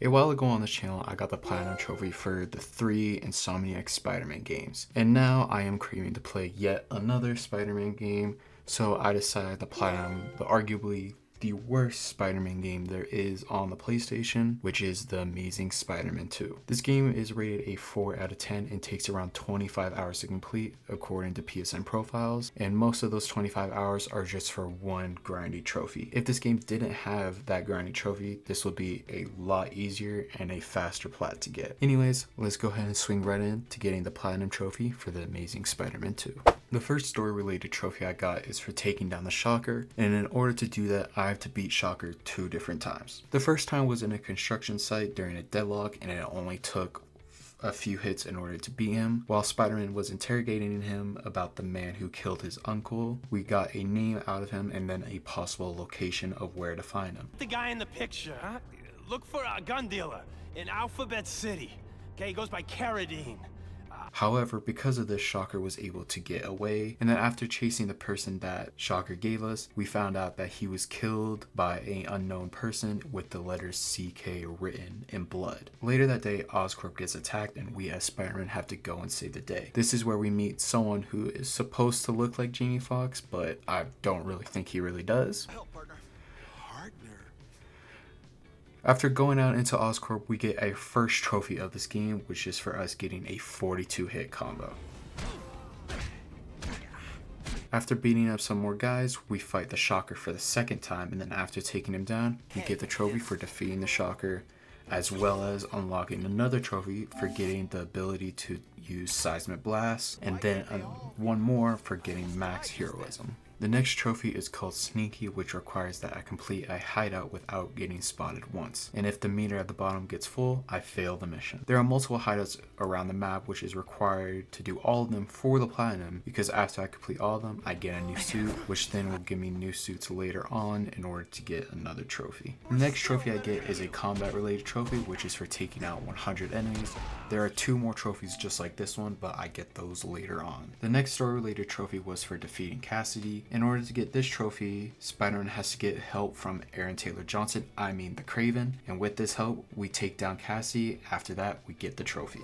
A while ago on this channel, I got the Platinum Trophy for the 3 Insomniac Spider-Man games, and now I am craving to play yet another Spider-Man game, so I decided to Platinum the arguably the worst Spider-Man game there is on the PlayStation, which is The Amazing Spider-Man 2. This game is rated a 4 out of 10 and takes around 25 hours to complete according to PSN profiles, and most of those 25 hours are just for one grindy trophy. If this game didn't have that grindy trophy, this would be a lot easier and a faster plat to get. Anyways, let's go ahead and swing right in to getting the Platinum Trophy for The Amazing Spider-Man 2. The first story related trophy I got is for taking down the Shocker, and in order to do that I have to beat Shocker 2 different times. The first time was in a construction site during a deadlock, and it only took a few hits in order to beat him. While Spider-Man was interrogating him about the man who killed his uncle, we got a name out of him and then a possible location of where to find him. The guy in the picture, huh? Look for a gun dealer in Alphabet City. Okay, he goes by Carradine. However, because of this, Shocker was able to get away, and then after chasing the person that Shocker gave us, we found out that he was killed by an unknown person with the letters CK written in blood. Later that day, Oscorp gets attacked and we as Spider-Man have to go and save the day. This is where we meet someone who is supposed to look like Jamie Foxx, but I don't really think he really does. Help, partner. After going out into Oscorp, we get a first trophy of this game, which is for us getting a 42 hit combo. After beating up some more guys, we fight the Shocker for the second time, and then after taking him down, we get the trophy for defeating the Shocker, as well as unlocking another trophy for getting the ability to use Seismic Blast, and then one more for getting max heroism. The next trophy is called Sneaky, which requires that I complete a hideout without getting spotted once. And if the meter at the bottom gets full, I fail the mission. There are multiple hideouts around the map, which is required to do all of them for the Platinum, because after I complete all of them, I get a new suit, which then will give me new suits later on in order to get another trophy. The next trophy I get is a combat related trophy, which is for taking out 100 enemies. There are 2 more trophies just like this one, but I get those later on. The next story related trophy was for defeating Cassidy. In order to get this trophy, Spider-Man has to get help from Aaron Taylor Johnson, I mean the Kraven, and with this help, we take down Cassidy. After that, we get the trophy.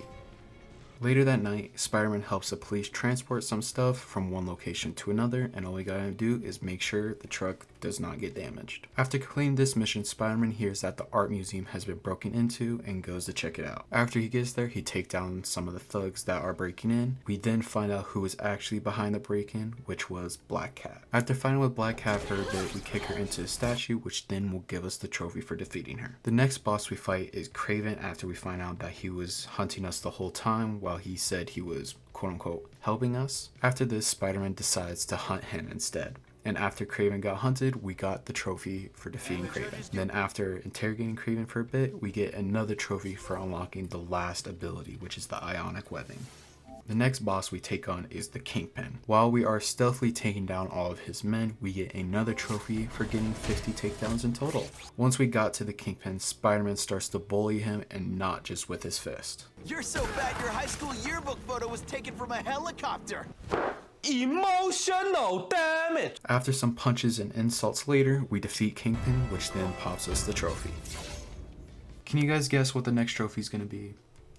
Later that night, Spider-Man helps the police transport some stuff from one location to another, and all we gotta do is make sure the truck does not get damaged. After completing this mission, Spider-Man hears that the art museum has been broken into and goes to check it out. After he gets there, he takes down some of the thugs that are breaking in. We then find out who is actually behind the break-in, which was Black Cat. After fighting with Black Cat for a bit, we kick her into a statue, which then will give us the trophy for defeating her. The next boss we fight is Kraven after we find out that he was hunting us the whole time while he said he was quote-unquote helping us. After this, Spider-Man decides to hunt him instead. And after Kraven got hunted, we got the trophy for defeating Kraven. Then after interrogating Kraven for a bit, we get another trophy for unlocking the last ability, which is the ionic webbing. The next boss we take on is the Kingpin. While we are stealthily taking down all of his men, we get another trophy for getting 50 takedowns in total. Once we got to the Kingpin, Spider-Man starts to bully him, and not just with his fist. You're so bad your high school yearbook photo was taken from a helicopter. Emotional damage. After some punches and insults later, we defeat Kingpin, which then pops us the trophy. Can you guys guess what the next trophy is going to be?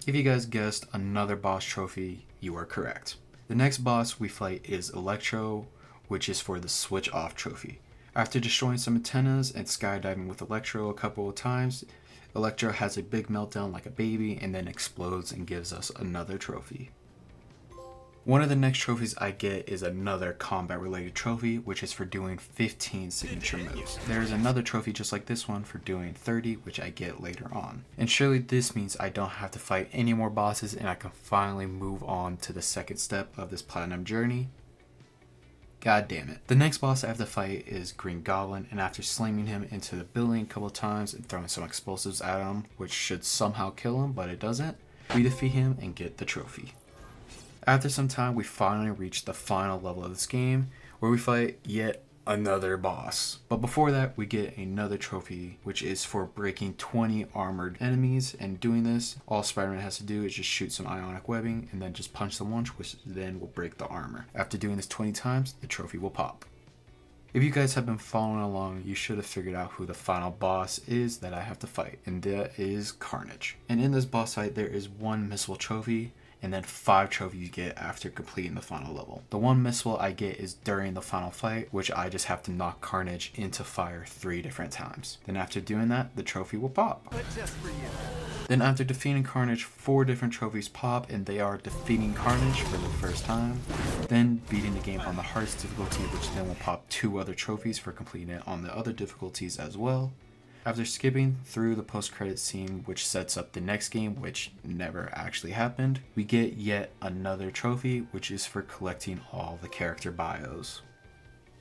If you guys guessed another boss trophy, you are correct. The next boss we fight is Electro, which is for the Switch Off trophy. After destroying some antennas and skydiving with Electro a couple of times, Electro has a big meltdown like a baby and then explodes and gives us another trophy. One of the next trophies I get is another combat related trophy, which is for doing 15 signature moves. There is another trophy just like this one for doing 30, which I get later on. And surely this means I don't have to fight any more bosses and I can finally move on to the second step of this Platinum journey. God damn it. The next boss I have to fight is Green Goblin, and after slamming him into the building a couple of times and throwing some explosives at him, which should somehow kill him, but it doesn't, we defeat him and get the trophy. After some time, we finally reach the final level of this game, where we fight yet another boss. But before that, we get another trophy, which is for breaking 20 armored enemies. And doing this, all Spider-Man has to do is just shoot some ionic webbing and then just punch them once, which then will break the armor. After doing this 20 times, the trophy will pop. If you guys have been following along, you should have figured out who the final boss is that I have to fight, and that is Carnage. And in this boss fight, there is one missable trophy, and then 5 trophies you get after completing the final level. The one missable I get is during the final fight, which I just have to knock Carnage into fire 3 different times. Then after doing that, the trophy will pop. But just for you. Then after defeating Carnage, 4 different trophies pop, and they are defeating Carnage for the first time, then beating the game on the hardest difficulty, which then will pop 2 other trophies for completing it on the other difficulties as well. After skipping through the post-credit scene, which sets up the next game, which never actually happened, we get yet another trophy, which is for collecting all the character bios.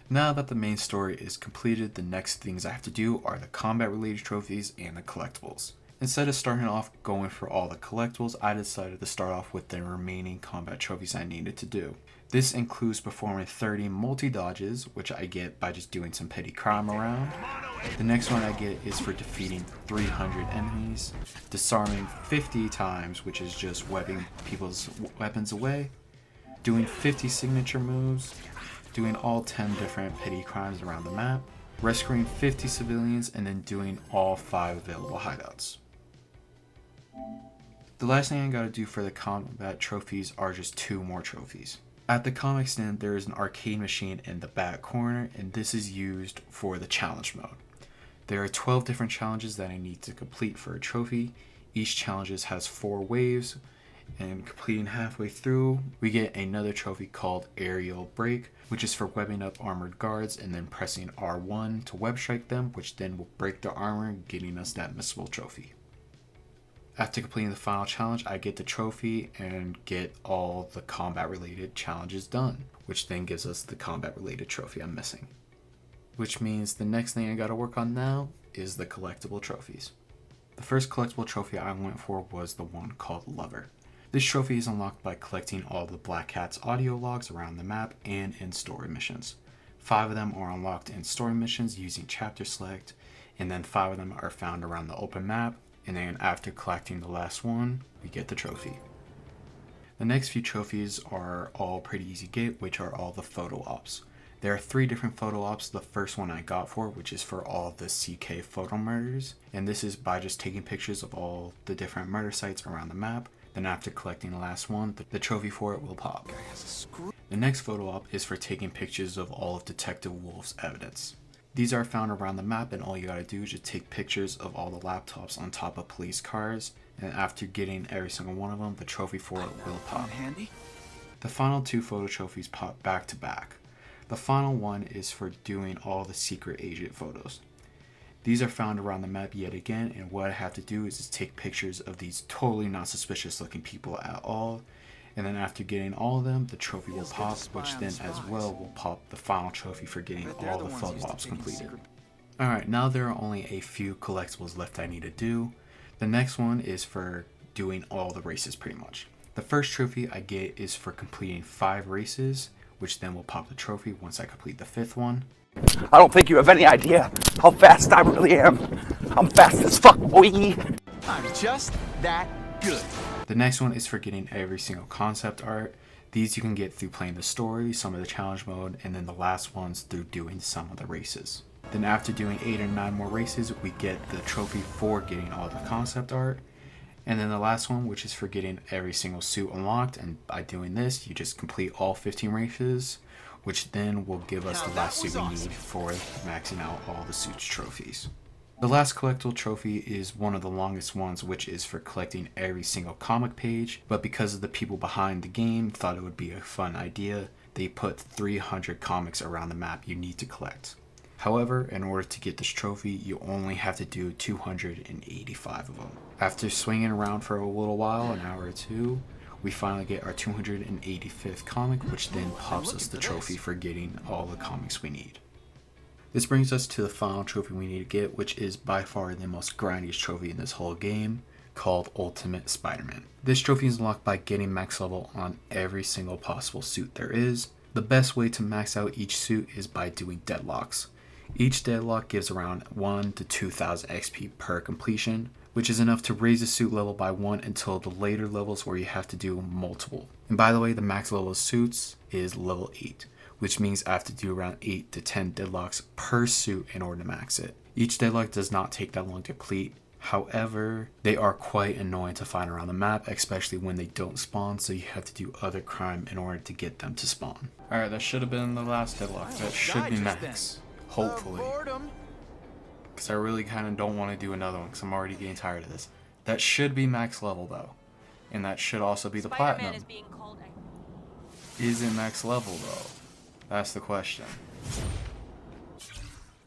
Now that the main story is completed, the next things I have to do are the combat-related trophies and the collectibles. Instead of starting off going for all the collectibles, I decided to start off with the remaining combat trophies I needed to do. This includes performing 30 multi-dodges, which I get by just doing some petty crime around. The next one I get is for defeating 300 enemies, disarming 50 times, which is just webbing people's weapons away, doing 50 signature moves, doing all 10 different petty crimes around the map, rescuing 50 civilians, and then doing all 5 available hideouts. The last thing I gotta do for the combat trophies are just 2 more trophies. At the comic stand, there is an arcade machine in the back corner, and this is used for the challenge mode. There are 12 different challenges that I need to complete for a trophy. Each challenge has 4 waves, and completing halfway through, we get another trophy called Aerial Break, which is for webbing up armored guards and then pressing R1 to web strike them, which then will break their armor, getting us that missable trophy. After completing the final challenge, I get the trophy and get all the combat related challenges done, which then gives us the combat related trophy I'm missing. Which means the next thing I gotta work on now is the collectible trophies. The first collectible trophy I went for was the one called Lover. This trophy is unlocked by collecting all the Black Cat's audio logs around the map and in story missions. 5 of them are unlocked in story missions using chapter select, and then 5 of them are found around the open map, and then after collecting the last one, we get the trophy. The next few trophies are all pretty easy to get, which are all the photo ops. There are 3 different photo ops. The first one I got for, which is for all the CK photo murders, and this is by just taking pictures of all the different murder sites around the map. Then after collecting the last one, the trophy for it will pop. The next photo op is for taking pictures of all of Detective Wolf's evidence. These are found around the map, and all you gotta do is just take pictures of all the laptops on top of police cars, and after getting every single one of them, the trophy for it will pop. The final 2 photo trophies pop back to back. The final one is for doing all the secret agent photos. These are found around the map yet again, and what I have to do is just take pictures of these totally not suspicious looking people at all, and then after getting all of them, the trophy will pop, which then as well will pop the final trophy for getting all the photo ops completed. Alright, now there are only a few collectibles left I need to do. The next one is for doing all the races pretty much. The first trophy I get is for completing 5 races, which then will pop the trophy once I complete the 5th one. I don't think you have any idea how fast I really am. I'm fast as fuck, boy. I'm just that good. The next one is for getting every single concept art. These you can get through playing the story, some of the challenge mode, and then the last ones through doing some of the races. Then after doing 8 or 9 more races, we get the trophy for getting all the concept art. And then the last one, which is for getting every single suit unlocked, and by doing this, you just complete all 15 races, which then will give us the last suit we need for maxing out all the suits trophies. The last collectible trophy is one of the longest ones, which is for collecting every single comic page, but because of the people behind the game thought it would be a fun idea, they put 300 comics around the map you need to collect. However, in order to get this trophy, you only have to do 285 of them. After swinging around for a little while, an hour or 2, we finally get our 285th comic, which then pops us the trophy for getting all the comics we need. This brings us to the final trophy we need to get, which is by far the most grindiest trophy in this whole game, called Ultimate Spiderman. This trophy is unlocked by getting max level on every single possible suit there is. The best way to max out each suit is by doing deadlocks. Each deadlock gives around 1 to 2,000 XP per completion, which is enough to raise the suit level by 1 until the later levels where you have to do multiple. And by the way, the max level of suits is level 8. which means I have to do around 8 to 10 deadlocks per suit in order to max it. Each deadlock does not take that long to complete. However, they are quite annoying to find around the map, especially when they don't spawn, so you have to do other crime in order to get them to spawn. Alright, that should have been the last deadlock. That should be max. Hopefully. Because I really kind of don't want to do another one because I'm already getting tired of this. That should be max level though. And that should also be the platinum. Is it max level though? That's the question.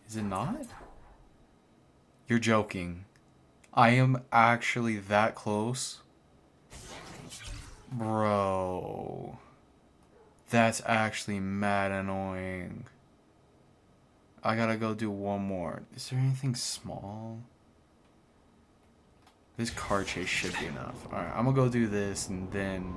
Is it not? You're joking. I am actually that close? Bro. That's actually mad annoying. I gotta go do one more. Is there anything small? This car chase should be enough. Alright, I'm gonna go do this and then...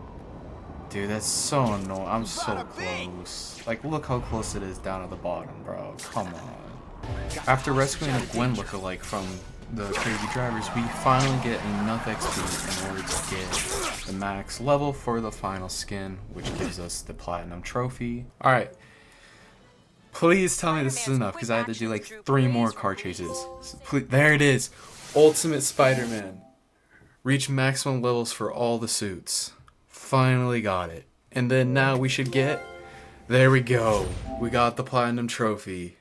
Dude, that's so annoying. I'm so close. Like, look how close it is down at the bottom, bro. Come on. After rescuing a Gwen lookalike from the crazy drivers, we finally get enough XP in order to get the max level for the final skin, which gives us the platinum trophy. Alright. Please tell me this is enough, because I had to do like 3 more car chases. So please, there it is. Ultimate Spider-Man. Reach maximum levels for all the suits. Finally got it. And then now we should get... There we go. We got the platinum trophy.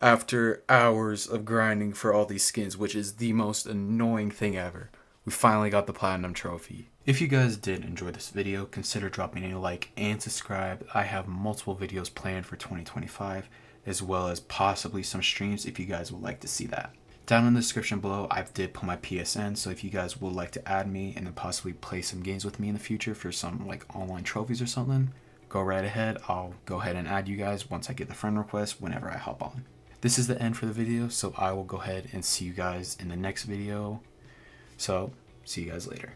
After hours of grinding for all these skins, which is the most annoying thing ever. We finally got the platinum trophy. If you guys did enjoy this video, consider dropping a like and subscribe. I have multiple videos planned for 2025, as well as possibly some streams if you guys would like to see that. Down in the description below, I did put my PSN, so if you guys would like to add me and then possibly play some games with me in the future for some like online trophies or something, go right ahead. I'll go ahead and add you guys once I get the friend request whenever I hop on. This is the end for the video, so I will go ahead and see you guys in the next video. So, see you guys later.